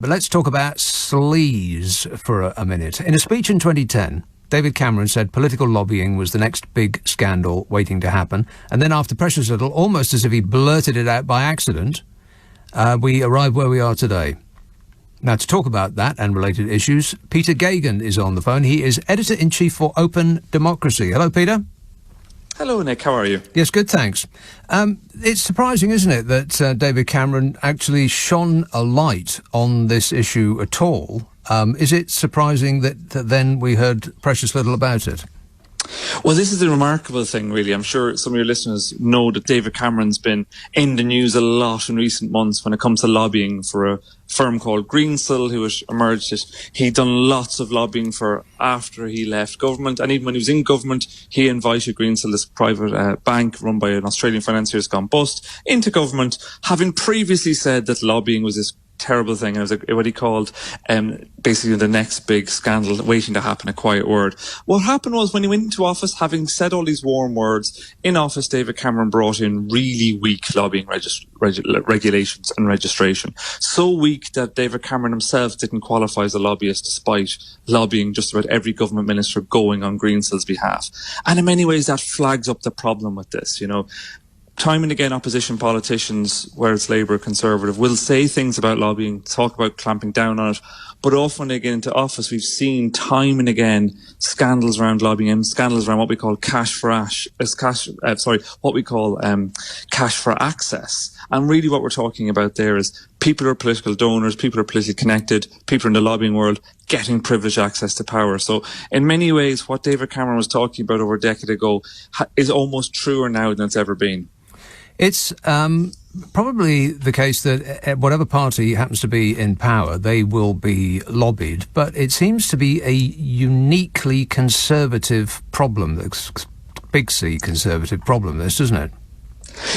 But let's talk about Sleaze for a minute. In a speech in 2010, David Cameron said political lobbying was the next big scandal waiting to happen. And then after Precious Little, almost as if he blurted it out by accident, we arrived where we are today. Now, to talk about that and related issues, Peter Geoghegan is on the phone. He is Editor-in-Chief for Open Democracy. Hello, Peter. Hello, Nick. How are you? Yes, good, thanks. It's surprising, isn't it, that David Cameron actually shone a light on this issue at all? Is it surprising that then we heard precious little about it? Well, this is a remarkable thing, really. I'm sure some of your listeners know that David Cameron's been in the news a lot in recent months when it comes to lobbying for a firm called Greensill, who had emerged that he'd done lots of lobbying for after he left government. And even when he was in government, he invited Greensill, this private bank run by an Australian financier who's gone bust, into government, having previously said that lobbying was this terrible thing. It was what he called basically the next big scandal waiting to happen, a quiet word. What happened was when he went into office, having said all these warm words, in office David Cameron brought in really weak lobbying regulations and registration. So weak that David Cameron himself didn't qualify as a lobbyist despite lobbying just about every government minister going on Greensill's behalf. And in many ways that flags up the problem with this, you know. Time and again, opposition politicians, whether it's Labour or Conservative, will say things about lobbying, talk about clamping down on it. But often when they get into office, we've seen time and again scandals around lobbying and scandals around what we call cash for access. And really what we're talking about there is people who are political donors, people who are politically connected, people in the lobbying world getting privileged access to power. So in many ways, what David Cameron was talking about over a decade ago is almost truer now than it's ever been. It's probably the case that whatever party happens to be in power, they will be lobbied. But it seems to be a uniquely conservative problem, the big C conservative problem, this, doesn't it?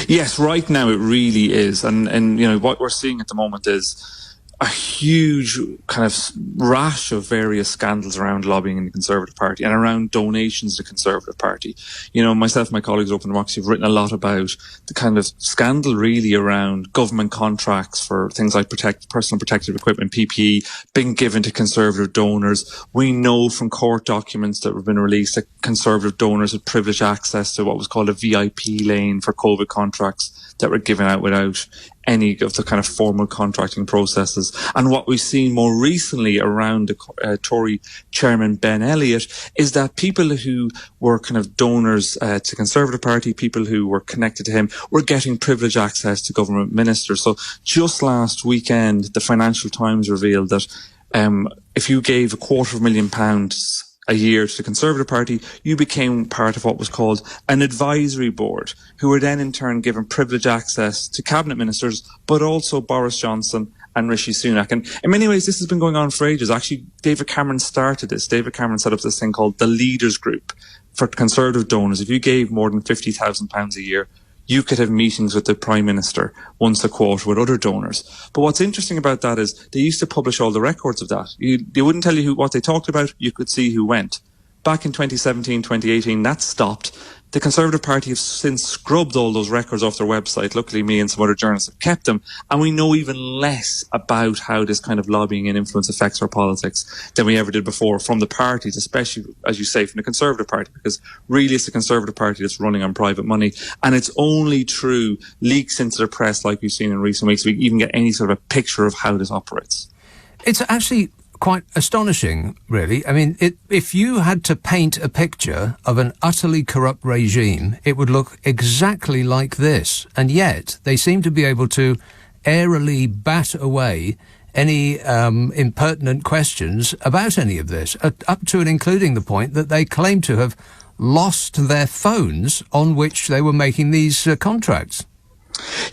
Yes, right now it really is. And you know, what we're seeing at the moment is a huge kind of rash of various scandals around lobbying in the Conservative Party and around donations to the Conservative Party. You know, myself and my colleagues at Open Democracy have written a lot about the kind of scandal really around government contracts for things like personal protective equipment, PPE, being given to Conservative donors. We know from court documents that have been released that Conservative donors had privileged access to what was called a VIP lane for COVID contracts that were given out without any of the kind of formal contracting processes. And what we've seen more recently around the Tory chairman Ben Elliott is that people who were kind of donors to Conservative Party, people who were connected to him, were getting privileged access to government ministers. So just last weekend, the Financial Times revealed that if you gave £250,000 a year to the Conservative Party, you became part of what was called an advisory board, who were then in turn given privileged access to cabinet ministers, but also Boris Johnson and Rishi Sunak. And in many ways, this has been going on for ages. Actually, David Cameron started this. David Cameron set up this thing called the Leaders Group for Conservative donors. If you gave more than £50,000 a year, you could have meetings with the Prime Minister once a quarter with other donors. But what's interesting about that is they used to publish all the records of that. They wouldn't tell you what they talked about. You could see who went. Back in 2017, 2018, that stopped. The Conservative Party have since scrubbed all those records off their website. Luckily, me and some other journalists have kept them. And we know even less about how this kind of lobbying and influence affects our politics than we ever did before from the parties, especially, as you say, from the Conservative Party, because really it's the Conservative Party that's running on private money. And it's only through leaks into the press like we've seen in recent weeks we even get any sort of a picture of how this operates. It's actually quite astonishing, really. I mean, if you had to paint a picture of an utterly corrupt regime, it would look exactly like this. And yet, they seem to be able to airily bat away any impertinent questions about any of this, up to and including the point that they claim to have lost their phones on which they were making these contracts.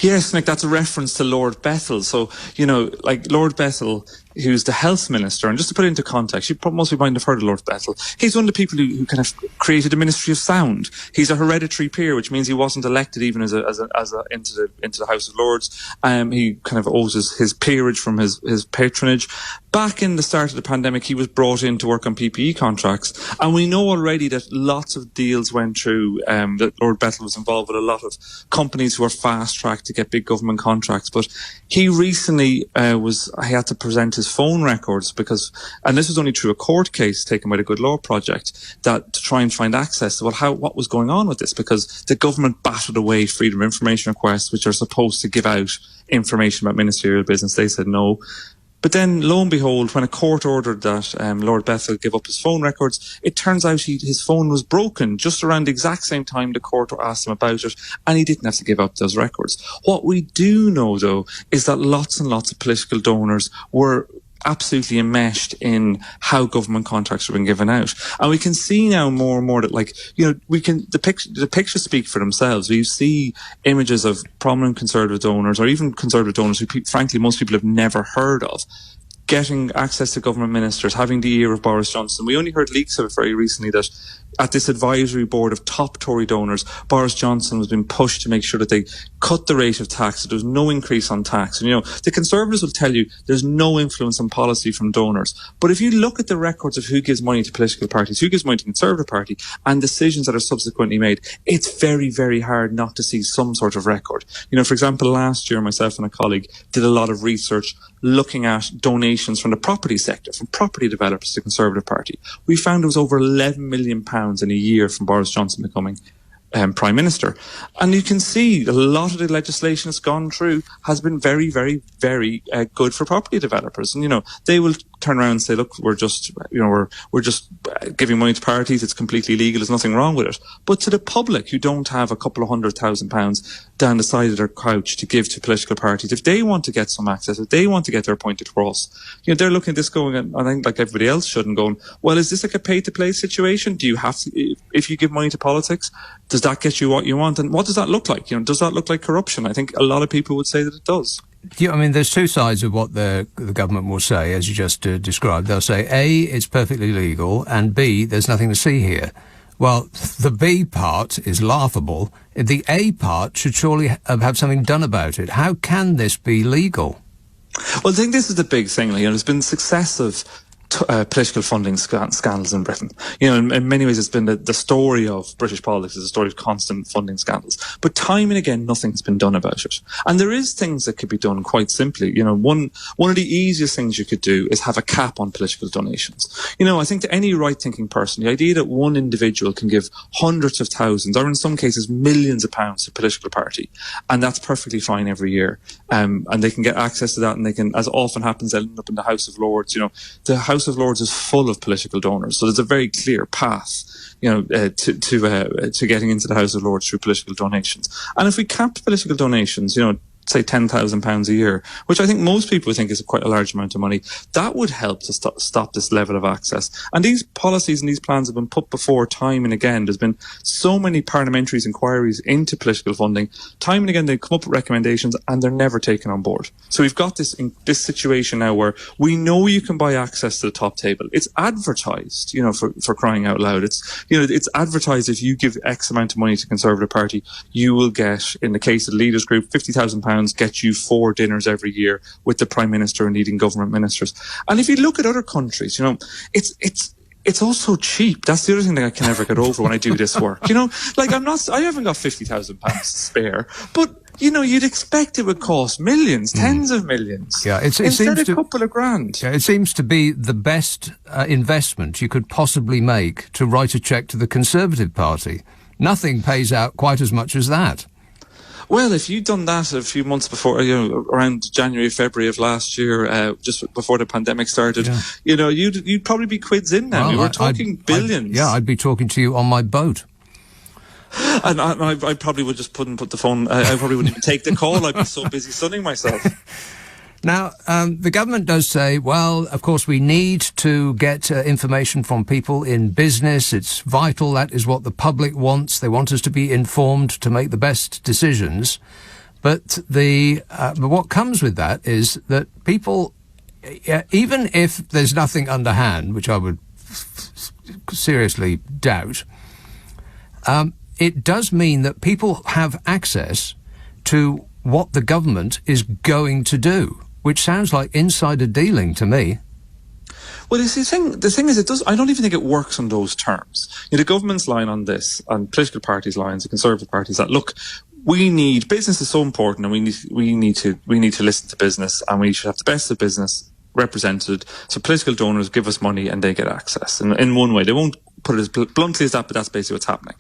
Yes, Nick, that's a reference to Lord Bethel. So, you know, like Lord Bethel, who's the health minister, and just to put it into context, most people might have heard of Lord Bethel. He's one of the people who kind of created the Ministry of Sound. He's a hereditary peer, which means he wasn't elected even into the House of Lords. He kind of owes his peerage from his patronage. Back in the start of the pandemic, he was brought in to work on PPE contracts, and we know already that lots of deals went through. That Lord Bethel was involved with a lot of companies who are fast tracked to get big government contracts. But he recently he had to present his his phone records and this was only through a court case taken by the Good Law Project, that to try and find access to what was going on with this, because the government battered away freedom of information requests, which are supposed to give out information about ministerial business. They said no. But then, lo and behold, when a court ordered that Lord Bethel give up his phone records, it turns out his phone was broken just around the exact same time the court asked him about it, and he didn't have to give up those records. What we do know, though, is that lots and lots of political donors were absolutely enmeshed in how government contracts are being given out. And we can see now more and more that, the pictures speak for themselves. We see images of prominent Conservative donors, or even Conservative donors who, frankly, most people have never heard of, getting access to government ministers, having the ear of Boris Johnson. We only heard leaks of it very recently that at this advisory board of top Tory donors, Boris Johnson was being pushed to make sure that they cut the rate of tax, that there was no increase on tax. And, the Conservatives will tell you there's no influence on policy from donors. But if you look at the records of who gives money to political parties, who gives money to the Conservative Party, and decisions that are subsequently made, it's very, very hard not to see some sort of record. For example, last year, myself and a colleague did a lot of research looking at donations from the property sector, from property developers to the Conservative Party. We found there was over £11 million in a year from Boris Johnson becoming Prime Minister. And you can see a lot of the legislation that's gone through has been very, very, very good for property developers. And, they will turn around and say, look, we're just giving money to parties. It's completely legal. There's nothing wrong with it. But to the public who don't have a couple of £100,000 down the side of their couch to give to political parties, if they want to get some access, if they want to get their point across, they're looking at this going, and I think like everybody else should, and going, well, is this like a pay-to-play situation? Do you have to, if you give money to politics, does that get you what you want? And what does that look like? Does that look like corruption? I think a lot of people would say that it does. Yeah, I mean, there's two sides of what the government will say, as you just described. They'll say, A, it's perfectly legal, and B, there's nothing to see here. Well, the B part is laughable. The A part should surely have something done about it. How can this be legal? Well, I think this is the big thing. There's been successive political funding scandals in Britain. In many ways, it's been the story of British politics, is a story of constant funding scandals. But time and again, nothing's been done about it. And there is things that could be done quite simply. One of the easiest things you could do is have a cap on political donations. I think to any right-thinking person, the idea that one individual can give hundreds of thousands, or in some cases millions of pounds to a political party, and that's perfectly fine every year, and they can get access to that, and they can, as often happens, they'll end up in the House of Lords. The House of Lords is full of political donors, so there's a very clear path, to getting into the House of Lords through political donations. And if we capped political donations, say £10,000 a year, which I think most people would think is quite a large amount of money, that would help to stop this level of access. And these policies and these plans have been put before time and again. There's been so many parliamentary inquiries into political funding. Time and again, they come up with recommendations and they're never taken on board. So we've got this situation now where we know you can buy access to the top table. It's advertised, for crying out loud. It's advertised, if you give X amount of money to the Conservative Party, you will get, in the case of the Leaders Group, £50,000 get you 4 dinners every year with the Prime Minister and leading government ministers. And if you look at other countries, it's also cheap. That's the other thing that I can never get over when I do this work. I haven't got £50,000 to spare, but you'd expect it would cost millions, tens of millions. Yeah, it instead seems a couple of grand. Yeah, it seems to be the best investment you could possibly make to write a cheque to the Conservative Party. Nothing pays out quite as much as that. Well, if you'd done that a few months before, around January, February of last year, just before the pandemic started, you'd probably be quids in now. Well, we were talking billions. I'd be talking to you on my boat. And I probably would just put the phone. I probably wouldn't even take the call. I'd be so busy sunning myself. Now, the government does say, well, of course, we need to get information from people in business. It's vital. That is what the public wants. They want us to be informed to make the best decisions. But what comes with that is that people, even if there's nothing underhand, which I would seriously doubt, it does mean that people have access to what the government is going to do, which sounds like insider dealing to me. Well, the thing is, it does. I don't even think it works on those terms. The government's line on this, and political parties' lines, the Conservative parties, that look, business is so important, and we need to listen to business, and we should have the best of business represented. So political donors give us money and they get access. And in one way, they won't put it as bluntly as that, but that's basically what's happening.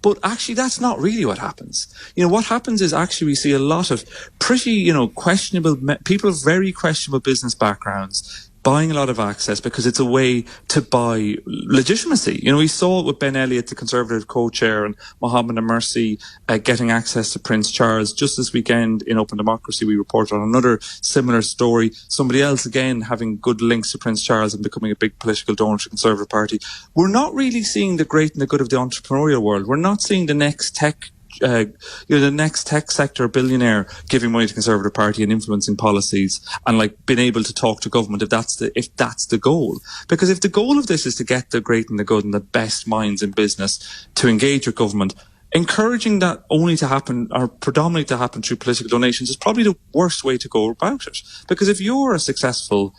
But actually, that's not really what happens. What happens is actually we see a lot of pretty, questionable people of very questionable business backgrounds buying a lot of access because it's a way to buy legitimacy. We saw it with Ben Elliott, the Conservative co-chair, and Mohammed Amersi getting access to Prince Charles. Just this weekend in Open Democracy, we reported on another similar story. Somebody else, again, having good links to Prince Charles and becoming a big political donor to the Conservative Party. We're not really seeing the great and the good of the entrepreneurial world. We're not seeing the next tech the next tech sector billionaire giving money to the Conservative Party and influencing policies and being able to talk to government if that's the goal. Because if the goal of this is to get the great and the good and the best minds in business to engage with government, encouraging that only to happen or predominantly to happen through political donations is probably the worst way to go about it. Because if you're a successful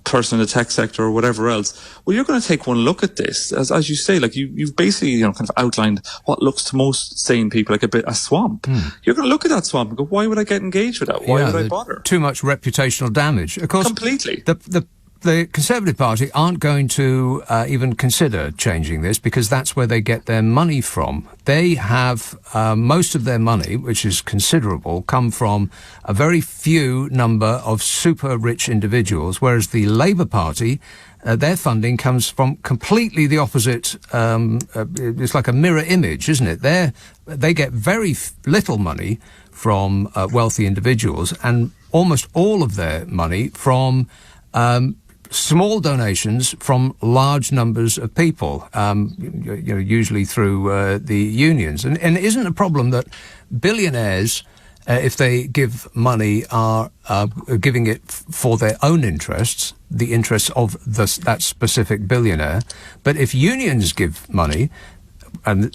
person in the tech sector or whatever else, well, you're going to take one look at this, as you say, you've basically, kind of outlined what looks to most sane people like a swamp. You're going to look at that swamp and go, why would I get engaged with that? Why would I bother? Too much reputational damage. Of course, completely. The Conservative Party aren't going to even consider changing this because that's where they get their money from. They have most of their money, which is considerable, come from a very few number of super rich individuals, whereas the Labour Party, their funding comes from completely the opposite. It's like a mirror image, isn't it? They get very little money from wealthy individuals and almost all of their money from small donations from large numbers of people, usually through the unions. And it isn't a problem that billionaires, if they give money, are giving it for their own interests, the interests of that specific billionaire. But if unions give money, and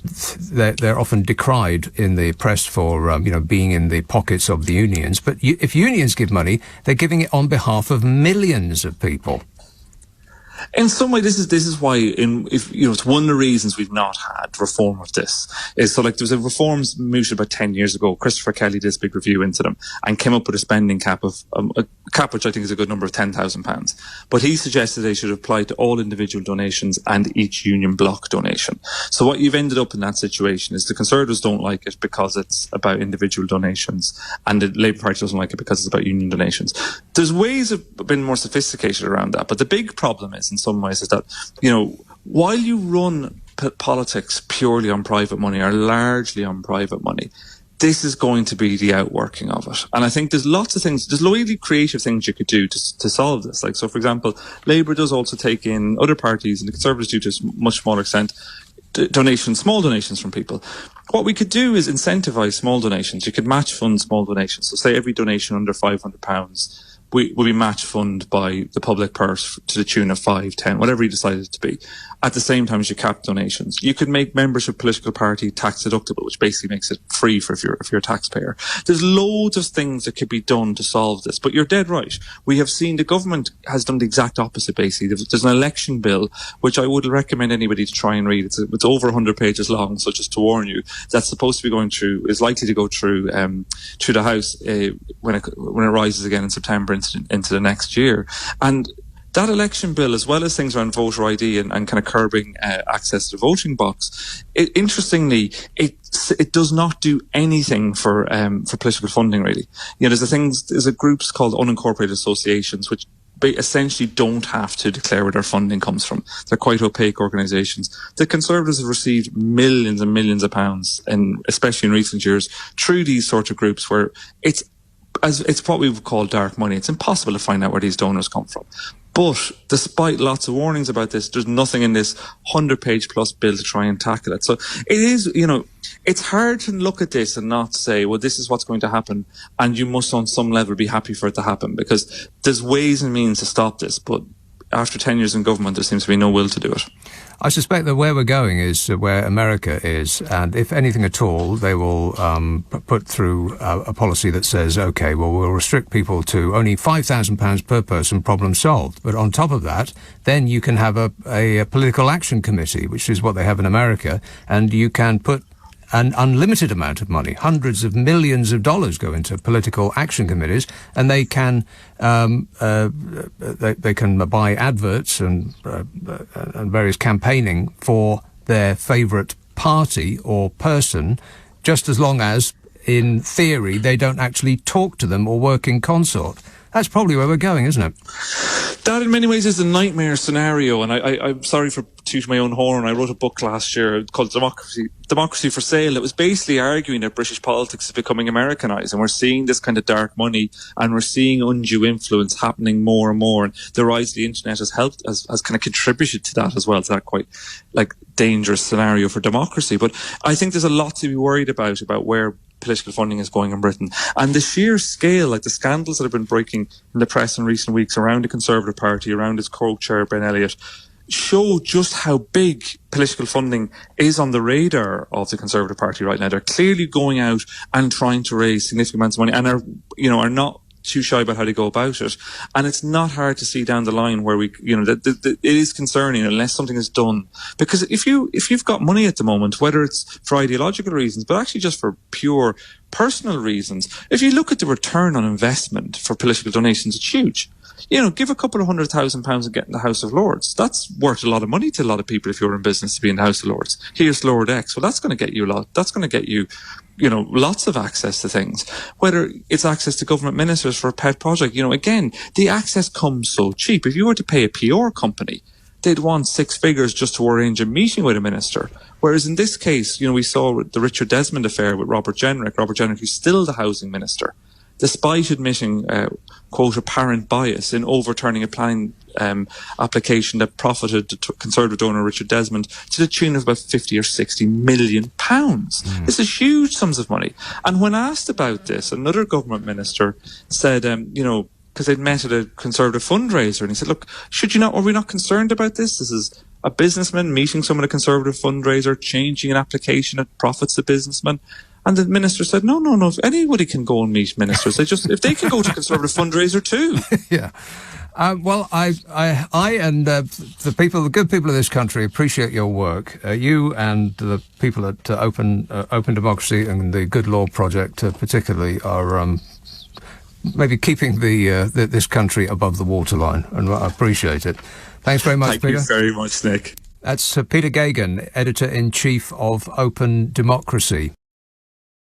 they're often decried in the press for, being in the pockets of the unions. But if unions give money, they're giving it on behalf of millions of people. In some way, this is why it's one of the reasons we've not had reform of this is there was a reforms mooted about 10 years ago. Christopher Kelly did this big review into them and came up with a spending cap of a cap which I think is a good number of £10,000. But he suggested they should apply to all individual donations and each union block donation. So what you've ended up in that situation is the Conservatives don't like it because it's about individual donations and the Labour Party doesn't like it because it's about union donations. There's ways of being more sophisticated around that, but the big problem is in some ways is that, while you run politics purely on private money or largely on private money, this is going to be the outworking of it. And I think there's lots of things, there's really creative things you could do to solve this. So for example, Labour does also take in other parties and the Conservatives do to a much smaller extent, small donations from people. What we could do is incentivise small donations. You could match fund small donations. So say every donation under £500 will be match funded by the public purse to the tune of 5, 10, whatever you decided it to be. At the same time as you cap donations, you could make membership of a political party tax deductible, which basically makes it free if you're a taxpayer. There's loads of things that could be done to solve this, but you're dead right. We have seen the government has done the exact opposite. Basically, there's an election bill which I would recommend anybody to try and read. It's over 100 pages long, so just to warn you, that's supposed to be is likely to go through the House when it rises again in September into the next year. And that election bill, as well as things around voter ID and kind of curbing access to the voting box, interestingly, it does not do anything for political funding, really. There's groups called unincorporated associations, which essentially don't have to declare where their funding comes from. They're quite opaque organisations. The Conservatives have received millions and millions of pounds, especially in recent years, through these sort of groups where it's what we would call dark money. It's impossible to find out where these donors come from. But despite lots of warnings about this, there's nothing in this 100-page plus bill to try and tackle it. So it is, it's hard to look at this and not say, well, this is what's going to happen, and you must on some level be happy for it to happen, because there's ways and means to stop this. But after 10 years in government, there seems to be no will to do it. I suspect that where we're going is where America is, and if anything at all, they will put through a policy that says, OK, well, we'll restrict people to only £5,000 per person, problem solved. But on top of that, then you can have a political action committee, which is what they have in America, and you can put an unlimited amount of money. Hundreds of millions of dollars go into political action committees, and they can they can buy adverts and various campaigning for their favourite party or person, just as long as, in theory, they don't actually talk to them or work in consort. That's probably where we're going, isn't it? That, in many ways, is a nightmare scenario. And I'm sorry for tooting my own horn. I wrote a book last year called Democracy for Sale. It was basically arguing that British politics is becoming Americanized. And we're seeing this kind of dark money, and we're seeing undue influence happening more and more. And the rise of the internet has helped, has kind of contributed to that as well, to that quite dangerous scenario for democracy. But I think there's a lot to be worried about where political funding is going in Britain. And the sheer scale, the scandals that have been breaking in the press in recent weeks around the Conservative Party, around its co-chair Ben Elliott, show just how big political funding is on the radar of the Conservative Party right now. They're clearly going out and trying to raise significant amounts of money, and are not too shy about how they go about it. And it's not hard to see down the line where it is concerning unless something is done. Because if you've got money at the moment, whether it's for ideological reasons, but actually just for pure personal reasons, if you look at the return on investment for political donations, it's huge. Give a couple of £100,000 and get in the House of Lords. That's worth a lot of money to a lot of people if you're in business to be in the House of Lords. Here's Lord X. Well, that's going to get you a lot. That's going to get you, lots of access to things. Whether it's access to government ministers for a pet project, again, the access comes so cheap. If you were to pay a PR company, they'd want 6 figures just to arrange a meeting with a minister. Whereas in this case, we saw the Richard Desmond affair with Robert Jenrick, who's still the housing minister, despite admitting, quote, apparent bias in overturning a planning application that profited the Conservative donor Richard Desmond to the tune of about 50 or 60 million pounds. This is huge sums of money. And when asked about this, another government minister said, because they'd met at a Conservative fundraiser, and he said, look, are we not concerned about this? This is a businessman meeting someone at a Conservative fundraiser, changing an application that profits the businessman. And the minister said, no, if anybody can go and meet ministers, if they can go to Conservative fundraiser too. Yeah. Well, I and the good people of this country appreciate your work. You and the people at Open Democracy and the Good Law Project particularly are maybe keeping this country above the waterline, and I appreciate it. Thanks very much, Peter. Thank you very much, Nick. That's Peter Geoghegan, Editor-in-Chief of Open Democracy.